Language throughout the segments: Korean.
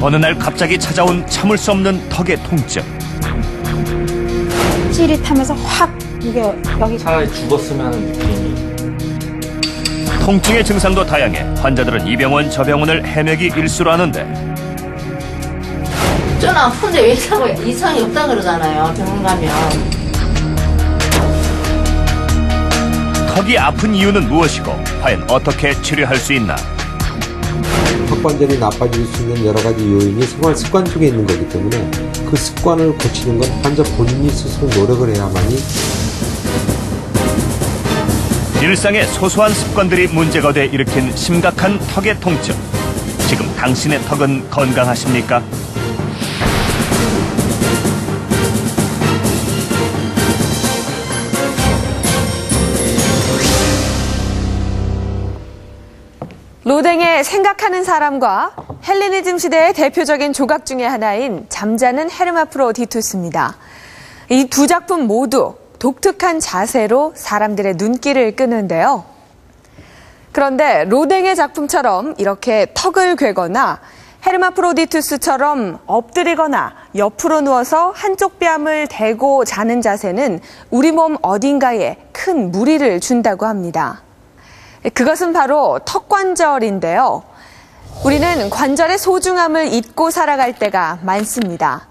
어느 날 갑자기 찾아온 참을 수 없는 턱의 통증. 찌릿하면서 확 이게 여기 차라리 죽었으면 하는 느낌이. 통증의 증상도 다양해 환자들은 이 병원 저 병원을 헤매기 일수로 하는데 저는 아픈데 왜 자꾸 이상이 없다 그러잖아요. 병원 가면. 턱이 아픈 이유는 무엇이고 과연 어떻게 치료할 수 있나? 턱 관절이 나빠질 수 있는 여러 가지 요인이 생활 습관 중에 있는 거기 때문에 그 습관을 고치는 건 환자 본인이 스스로 노력을 해야만이. 일상의 소소한 습관들이 문제가 돼 일으킨 심각한 턱의 통증. 지금 당신의 턱은 건강하십니까? 로댕의 생각하는 사람과 헬레니즘 시대의 대표적인 조각 중의 하나인 잠자는 헤르마프로디투스입니다. 이 두 작품 모두 독특한 자세로 사람들의 눈길을 끄는데요. 그런데 로댕의 작품처럼 이렇게 턱을 괴거나 헤르마프로디투스처럼 엎드리거나 옆으로 누워서 한쪽 뺨을 대고 자는 자세는 우리 몸 어딘가에 큰 무리를 준다고 합니다. 그것은 바로 턱관절인데요. 우리는 관절의 소중함을 잊고 살아갈 때가 많습니다.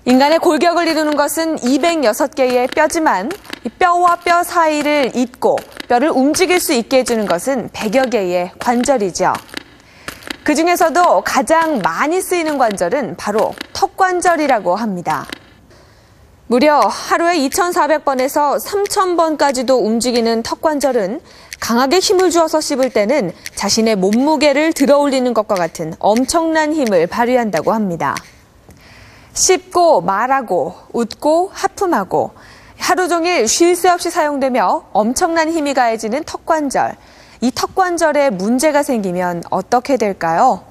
인간의 골격을 이루는 것은 206개의 뼈지만 뼈와 뼈 사이를 잇고 뼈를 움직일 수 있게 해주는 것은 100여 개의 관절이죠. 그중에서도 가장 많이 쓰이는 관절은 바로 턱관절이라고 합니다. 무려 하루에 2,400번에서 3,000번까지도 움직이는 턱관절은 강하게 힘을 주어서 씹을 때는 자신의 몸무게를 들어올리는 것과 같은 엄청난 힘을 발휘한다고 합니다. 씹고 말하고 웃고 하품하고 하루 종일 쉴 새 없이 사용되며 엄청난 힘이 가해지는 턱관절. 이 턱관절에 문제가 생기면 어떻게 될까요?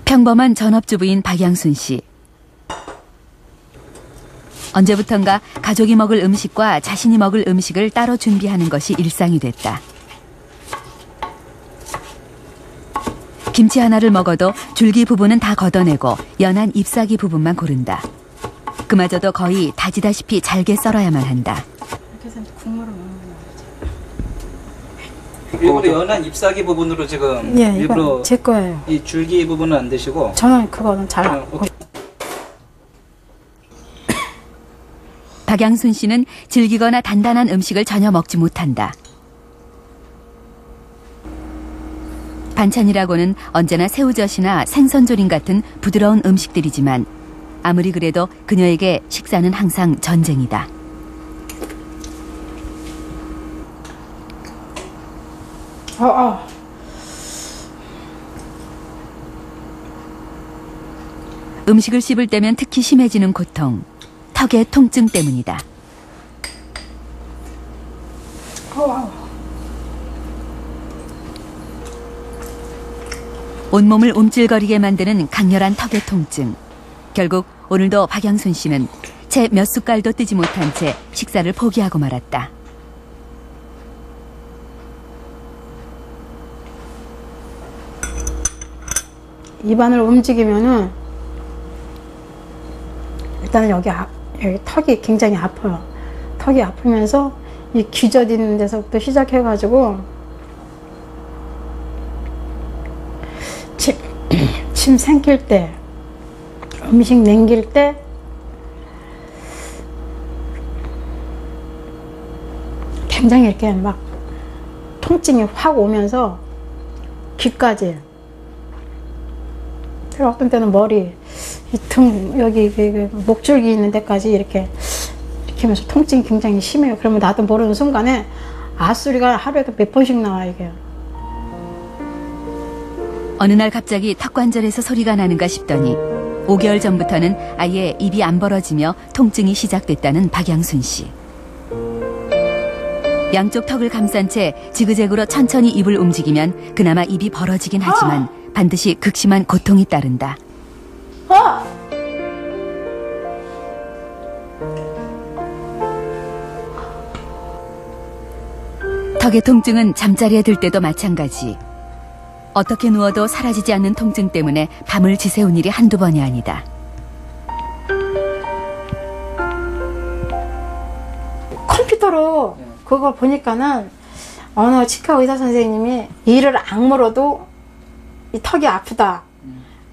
평범한 전업주부인 박양순 씨. 언제부턴가 가족이 먹을 음식과 자신이 먹을 음식을 따로 준비하는 것이 일상이 됐다. 김치 하나를 먹어도 줄기 부분은 다 걷어내고 연한 잎사귀 부분만 고른다. 그마저도 거의 다지다시피 잘게 썰어야만 한다. 이렇게 해서 국물을 먹는 거죠. 일부러 연한 잎사귀 부분으로 지금 예, 일부러 이거 제 거예요. 이 줄기 부분은 안 드시고. 저는 그거는 잘 안 오케이. 박양순 씨는 질기거나 단단한 음식을 전혀 먹지 못한다. 반찬이라고는 언제나 새우젓이나 생선조림 같은 부드러운 음식들이지만 아무리 그래도 그녀에게 식사는 항상 전쟁이다. 음식을 씹을 때면 특히 심해지는 고통, 턱의 통증 때문이다. 온몸을 움찔거리게 만드는 강렬한 턱의 통증. 결국 오늘도 박양순 씨는 채 몇 숟갈도 뜨지 못한 채 식사를 포기하고 말았다. 입안을 움직이면은 일단은 여기 턱이 굉장히 아파요. 턱이 아프면서 이 귀젖이는 데서부터 시작해가지고 침 삼킬 때, 음식 남길 때 굉장히 이렇게 막 통증이 확 오면서 귀까지. 그리고 어떤 때는 머리, 이 등, 여기 목줄기 있는 데까지 이렇게 하면서 통증이 굉장히 심해요. 그러면 나도 모르는 순간에 앗소리가 하루에도 몇 번씩 나와, 이게. 어느 날 갑자기 턱관절에서 소리가 나는가 싶더니 5개월 전부터는 아예 입이 안 벌어지며 통증이 시작됐다는 박양순 씨. 양쪽 턱을 감싼 채 지그재그로 천천히 입을 움직이면 그나마 입이 벌어지긴 하지만 반드시 극심한 고통이 따른다. 턱의 통증은 잠자리에 들 때도 마찬가지. 어떻게 누워도 사라지지 않는 통증 때문에 밤을 지새운 일이 한두 번이 아니다. 컴퓨터로 그걸 보니까는 어느 치과 의사 선생님이 이를 악물어도 이 턱이 아프다.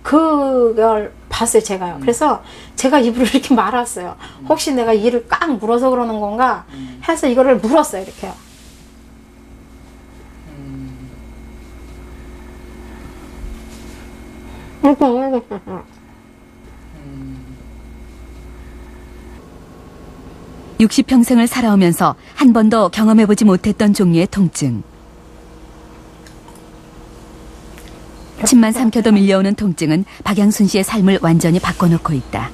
그걸 봤어요, 제가요. 그래서 제가 입으로 이렇게 말았어요. 혹시 내가 이를 꽉 물어서 그러는 건가 해서 이거를 물었어요, 이렇게요. 이렇게. 60평생을 살아오면서 한 번도 경험해보지 못했던 종류의 통증. 침만 삼켜도 밀려오는 통증은 박양순 씨의 삶을 완전히 바꿔놓고 있다.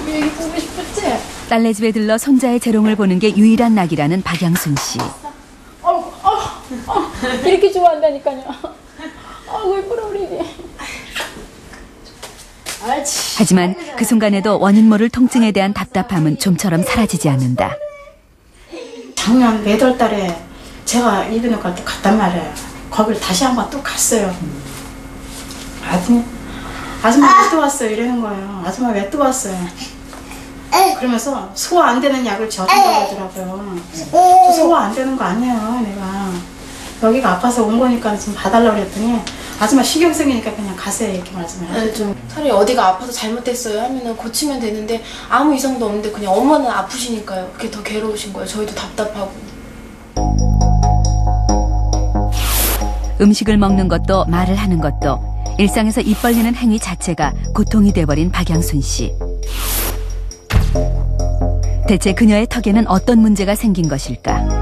얘기 보고 싶었지? 딸네 집에 들러 손자의 재롱을 보는 게 유일한 낙이라는 박양순 씨. 이렇게 좋아한다니까요. 왜 부러우리지? 하지만 그 순간에도 원인 모를 통증에 대한 답답함은 좀처럼 사라지지 않는다. 작년 8월 달에 제가 이비인후과 때 갔단 말이에요. 거길 다시 한번 또 갔어요. 아줌마 왜 또 왔어요? 이러는 거예요. 아줌마 왜 또 왔어요? 그러면서 소화 안 되는 약을 줘준다고 하더라고요. 저 소화 안 되는 거 아니에요, 내가. 여기가 아파서 온 거니까 지금 봐달라고 그랬더니 아줌마 신경쓰이니까 그냥 가세요, 이렇게 말씀해요. 좀 차라리 어디가 아파서 잘못됐어요 하면은 고치면 되는데 아무 이상도 없는데 그냥 엄마는 아프시니까요. 그게 더 괴로우신 거예요. 저희도 답답하고. 음식을 먹는 것도 말을 하는 것도 일상에서 입 벌리는 행위 자체가 고통이 돼버린 박양순 씨. 대체 그녀의 턱에는 어떤 문제가 생긴 것일까?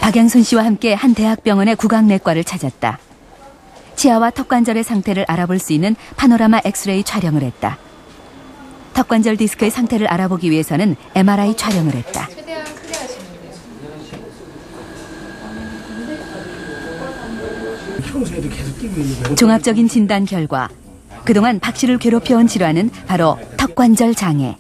박양순 씨와 함께 한 대학병원의 구강내과를 찾았다. 치아와 턱관절의 상태를 알아볼 수 있는 파노라마 엑스레이 촬영을 했다. 턱관절 디스크의 상태를 알아보기 위해서는 MRI 촬영을 했다. 종합적인 진단 결과 그동안 박 씨를 괴롭혀온 질환은 바로 턱관절 장애.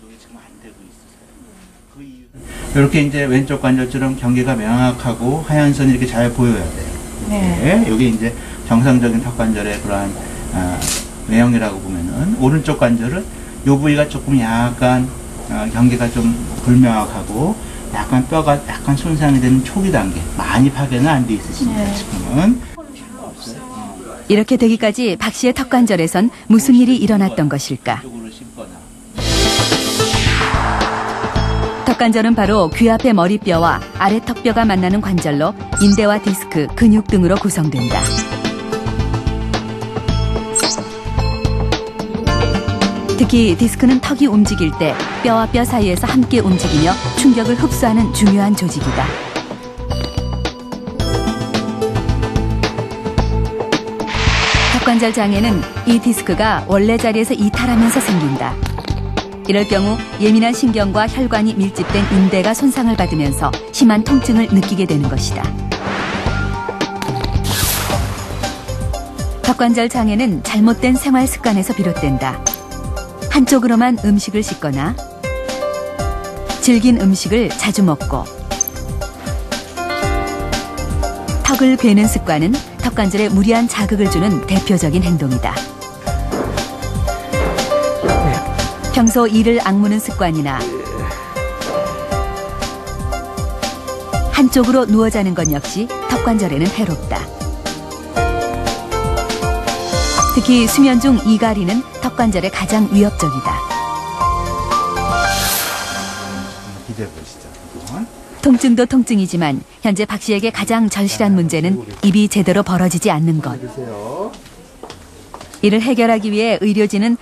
이렇게 이제 왼쪽 관절처럼 경계가 명확하고 하얀 선이 이렇게 잘 보여야 돼요. 네. 여기 이제 정상적인 턱관절의 그러한 외형이라고 보면은 오른쪽 관절은 이 부위가 조금 약간 경계가 좀 불명확하고 약간 뼈가 약간 손상이 되는 초기 단계, 많이 파괴는 안 돼 있으십니다. 지금은. 이렇게 되기까지 박 씨의 턱관절에선 무슨 일이 일어났던 것일까? 턱관절은 바로 귀 앞의 머리뼈와 아래 턱뼈가 만나는 관절로 인대와 디스크, 근육 등으로 구성된다. 특히 디스크는 턱이 움직일 때 뼈와 뼈 사이에서 함께 움직이며 충격을 흡수하는 중요한 조직이다. 턱관절 장애는 이 디스크가 원래 자리에서 이탈하면서 생긴다. 이럴 경우 예민한 신경과 혈관이 밀집된 인대가 손상을 받으면서 심한 통증을 느끼게 되는 것이다. 턱관절 장애는 잘못된 생활 습관에서 비롯된다. 한쪽으로만 음식을 씹거나 질긴 음식을 자주 먹고 턱을 괴는 습관은 턱관절에 무리한 자극을 주는 대표적인 행동이다. 평소 이를 악무는 습관이나 한쪽으로 누워 자는 것 역시 턱관절에는 해롭다. 특히 수면 중 이갈이는 턱관절에 가장 위협적이다. 기대해 보시죠. 통증도 통증이지만 현재 박 씨에게 가장 절실한 문제는 입이 제대로 벌어지지 않는 것. 이를 해결하기 위해 의료진은